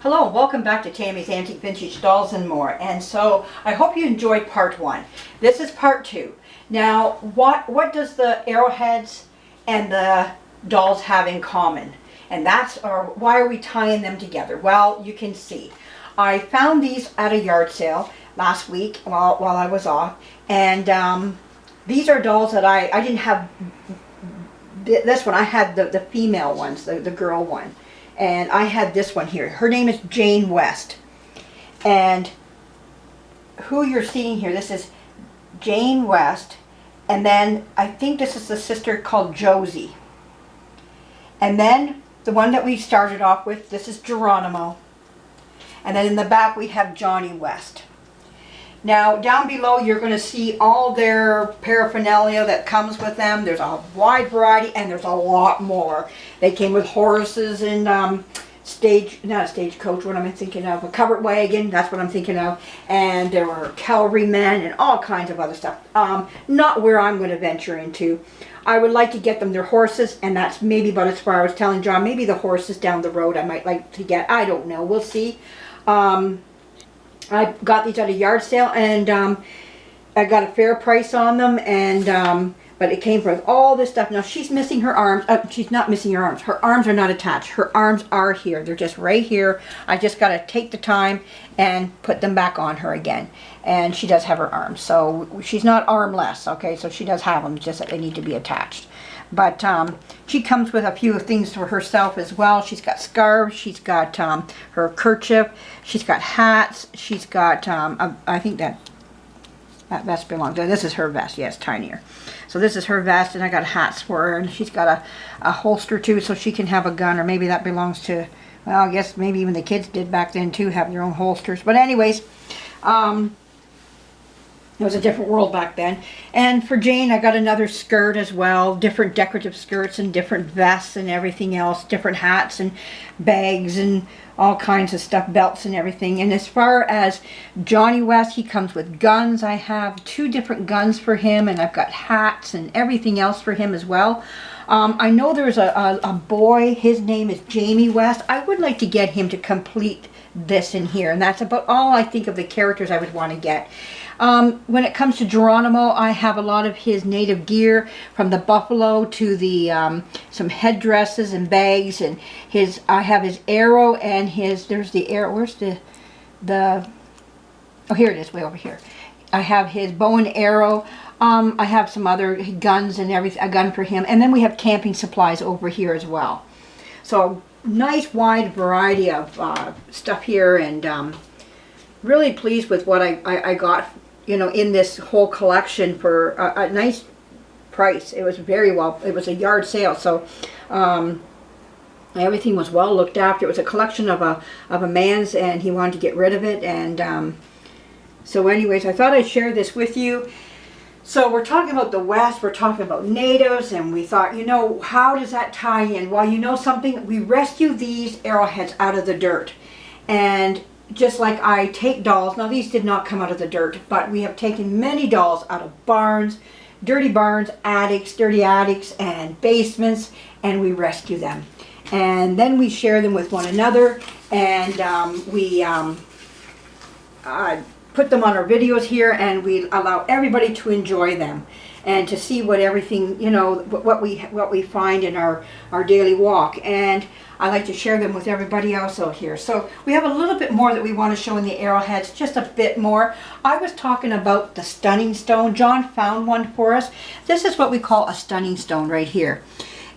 Hello, welcome back to Tammy's Antique Vintage Dolls and More. And so I hope you enjoyed part one. This is part two. Now, what does the arrowheads and the dolls have in common? And why are we tying them together? Well, you can see. I found these at a yard sale last week while I was off. And these are dolls that I didn't have this one. I had the female ones, the girl one. And I had this one here. Her name is Jane West. And who you're seeing here, this is Jane West. And then I think this is the sister called Josie. And then the one that we started off with, this is Geronimo. And then in the back we have Johnny West. Now down below you're going to see all their paraphernalia that comes with them. There's a wide variety and there's a lot more. They came with horses and not a stagecoach, what am I thinking of? A covered wagon, that's what I'm thinking of. And there were cavalrymen and all kinds of other stuff. Not where I'm going to venture into. I would like to get them their horses, and that's maybe about as far. I was telling John, maybe the horses down the road I might like to get. I don't know, we'll see. I got these at a yard sale, and I got a fair price on them, and but it came with all this stuff. Now she's missing her arms. She's not missing her arms. Her arms are not attached. Her arms are here. They're just right here. I just got to take the time and put them back on her again. And she does have her arms, so she's not armless. Okay, so she does have them, just that they need to be attached. But she comes with a few things for herself as well. She's got scarves, she's got her kerchief, she's got hats, she's got, I think that vest belongs, this is her vest, yes, tinier. So this is her vest, and I got hats for her, and she's got a holster too, so she can have a gun, or maybe that belongs to, well, I guess maybe even the kids did back then too, have their own holsters. But anyways, it was a different world back then. And for Jane, I got another skirt as well. Different decorative skirts and different vests and everything else. Different hats and bags and all kinds of stuff. Belts and everything. And as far as Johnny West, he comes with guns. I have 2 different guns for him. And I've got hats and everything else for him as well. I know there's a boy. His name is Jamie West. I would like to get him to complete this in here. And that's about all I think of the characters I would want to get. When it comes to Geronimo, I have a lot of his native gear, from the buffalo to the some headdresses and bags, and I have his arrow and there's the arrow, where's the oh, here it is, way over here. I have his bow and arrow. I have some other guns and everything, a gun for him, and then we have camping supplies over here as well. So nice wide variety of stuff here, and really pleased with what I got, you know, in this whole collection for a nice price. It was very well, it was a yard sale, so everything was well looked after. It was a collection of a man's, and he wanted to get rid of it, and so anyways, I thought I'd share this with you. So we're talking about the West, we're talking about natives, and we thought, you know, how does that tie in? Well, you know something, we rescue these arrowheads out of the dirt, and just like I take dolls, now these did not come out of the dirt, but we have taken many dolls out of barns, dirty barns, attics, dirty attics, and basements, and we rescue them. And then we share them with one another, and we put them on our videos here, and we allow everybody to enjoy them and to see what everything, you know, what we find in our daily walk. And I like to share them with everybody else out here. So we have a little bit more that we want to show in the arrowheads, just a bit more. I was talking about the stunning stone. John found one for us. This is what we call a stunning stone right here.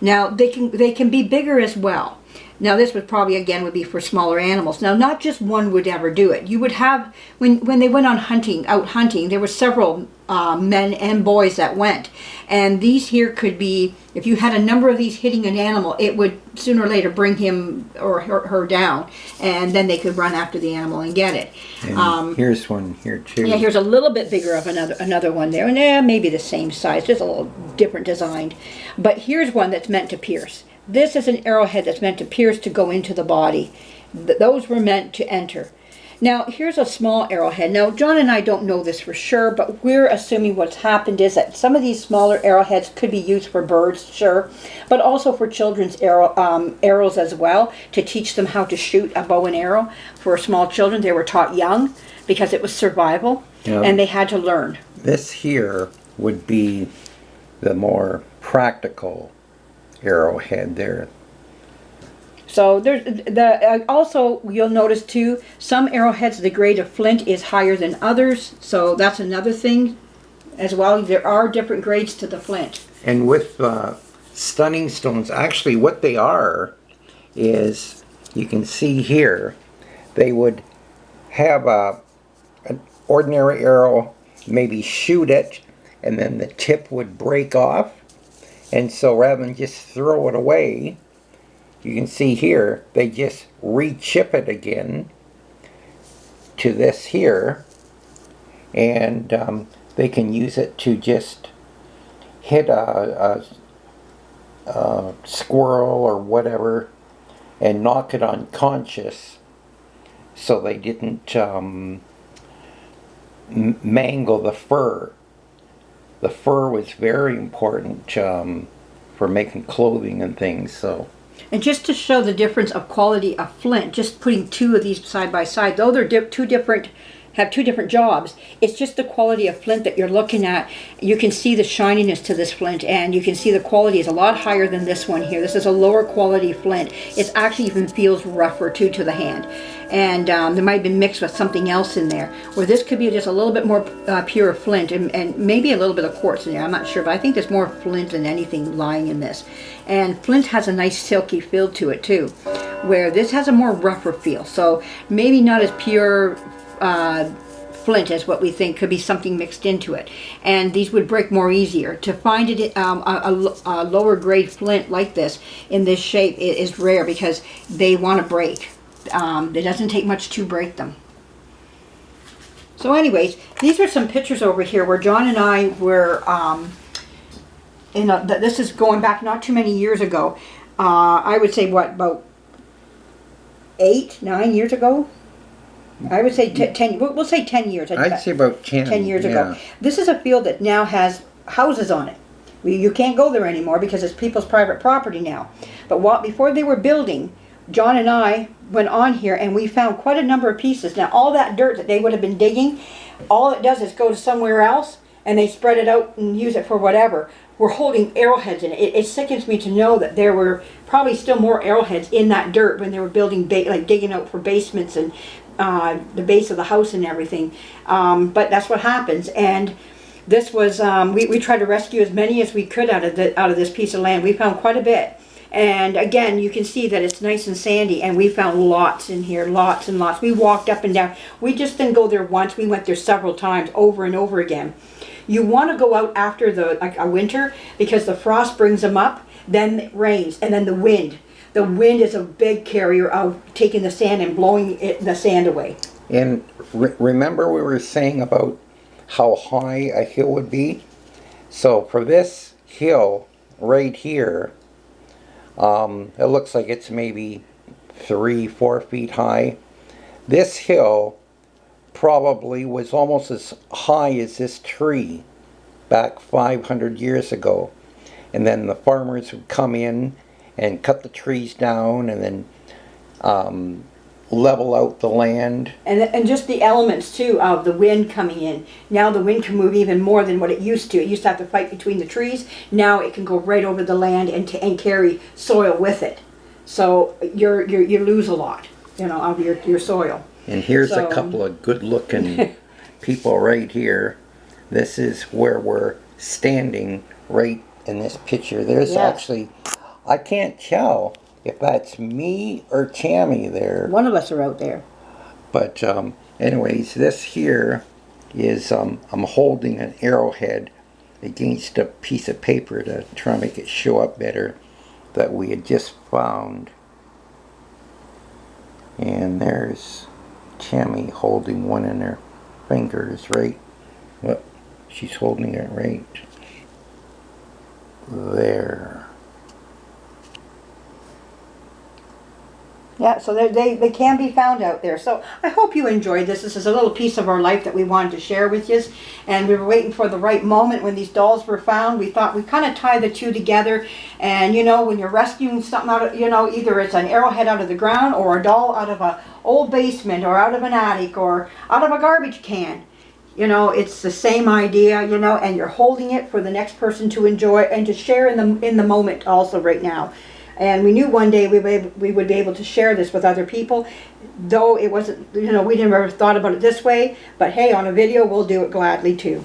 Now they can be bigger as well. Now this would probably, again, would be for smaller animals. Now not just one would ever do it. You would have, when they went on out hunting, there were several men and boys that went. And these here could be, if you had a number of these hitting an animal, it would sooner or later bring him or her down. And then they could run after the animal and get it. And here's one here too. Yeah, here's a little bit bigger of another one there. And maybe the same size, just a little different designed. But here's one that's meant to pierce. This is an arrowhead that's meant to pierce, to go into the body. Those were meant to enter. Now, here's a small arrowhead. Now, John and I don't know this for sure, but we're assuming what's happened is that some of these smaller arrowheads could be used for birds, sure, but also for children's arrows as well, to teach them how to shoot a bow and arrow. For small children, they were taught young because it was survival, and they had to learn. This here would be the more practical arrowhead there. So there's also, you'll notice too, some arrowheads, the grade of flint is higher than others. So that's another thing as well. There are different grades to the flint. And with stunning stones, actually what they are is, you can see here, they would have an ordinary arrow, maybe shoot it, and then the tip would break off. And so rather than just throw it away, you can see here, they just re-chip it again to this here, and they can use it to just hit a squirrel or whatever and knock it unconscious, so they didn't mangle the fur. The fur was very important for making clothing and things. So. And just to show the difference of quality of flint, just putting two of these side by side, though they're have two different jobs, it's just the quality of flint that you're looking at. You can see the shininess to this flint, and you can see the quality is a lot higher than this one here. This is a lower quality flint. It actually even feels rougher too to the hand. And there might have been mixed with something else in there, where this could be just a little bit more pure flint, and maybe a little bit of quartz in there, I'm not sure, but I think there's more flint than anything lying in this. And flint has a nice silky feel to it too, where this has a more rougher feel, so maybe not as pure flint as what we think. Could be something mixed into it, and these would break more easier. To find it a lower grade flint like this in this shape is rare, because they want to break. It doesn't take much to break them. So anyways, these are some pictures over here where John and I were this is going back not too many years ago. I would say what, about 8, 9 years ago? I would say 10, we'll say 10 years. I'd say about 10 years ago. This is a field that now has houses on it. You can't go there anymore because it's people's private property now. But before they were building, John and I went on here and we found quite a number of pieces. Now all that dirt that they would have been digging, all it does is go to somewhere else and they spread it out and use it for whatever. We're holding arrowheads in it. It sickens me to know that there were probably still more arrowheads in that dirt when they were building, like digging out for basements and the base of the house and everything. But that's what happens. And this was, we tried to rescue as many as we could out of this piece of land. We found quite a bit. And again, you can see that it's nice and sandy, and we found lots in here, lots and lots. We walked up and down. We just didn't go there once. We went there several times, over and over again. You want to go out after a winter, because the frost brings them up, then it rains, and then the wind. The wind is a big carrier of taking the sand and blowing the sand away. And remember we were saying about how high a hill would be? So for this hill right here, it looks like it's maybe 3-4 feet high. This hill probably was almost as high as this tree back 500 years ago. And then the farmers would come in and cut the trees down and then level out the land. And just the elements too of the wind coming in. Now the wind can move even more than what it used to. It used to have to fight between the trees. Now it can go right over the land and carry soil with it. So you lose a lot, of your soil. And here's a couple of good looking people right here. This is where we're standing right in this picture. There's actually, I can't tell if that's me or Tammy there. One of us are out there. But anyways, this here is, I'm holding an arrowhead against a piece of paper to try and make it show up better, that we had just found. And there's Tammy holding one in her fingers, right? Well, she's holding it right there. Yeah, so they can be found out there. So I hope you enjoyed this. This is a little piece of our life that we wanted to share with you. And we were waiting for the right moment when these dolls were found. We thought we'd kind of tie the two together. And you know, when you're rescuing something out of, you know, either it's an arrowhead out of the ground or a doll out of an old basement or out of an attic or out of a garbage can. You know, it's the same idea, you know, and you're holding it for the next person to enjoy and to share in the moment also right now. And we knew one day we would be able to share this with other people, though it wasn't, you know, we never thought about it this way, but hey, on a video, we'll do it gladly too.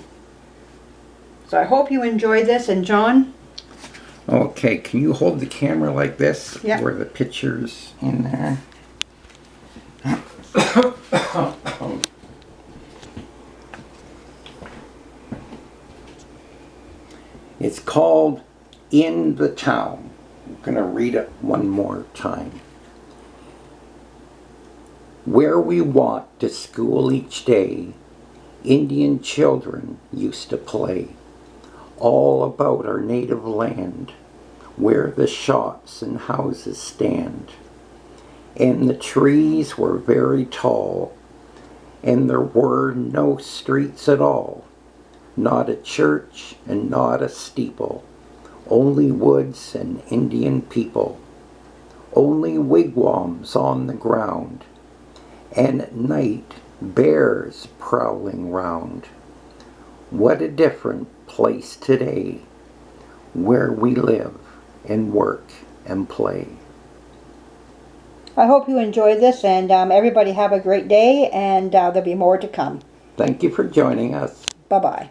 So I hope you enjoyed this, and John? Okay, can you hold the camera like this? Yeah. Where the picture's in there? It's called In the Town. I'm going to read it one more time. Where we walked to school each day, Indian children used to play, all about our native land, where the shops and houses stand. And the trees were very tall, and there were no streets at all, not a church and not a steeple, only woods and Indian people, only wigwams on the ground, and at night bears prowling round. What a different place today, where we live and work and play. I hope you enjoyed this, and everybody have a great day, and there'll be more to come. Thank you for joining us. Bye-bye.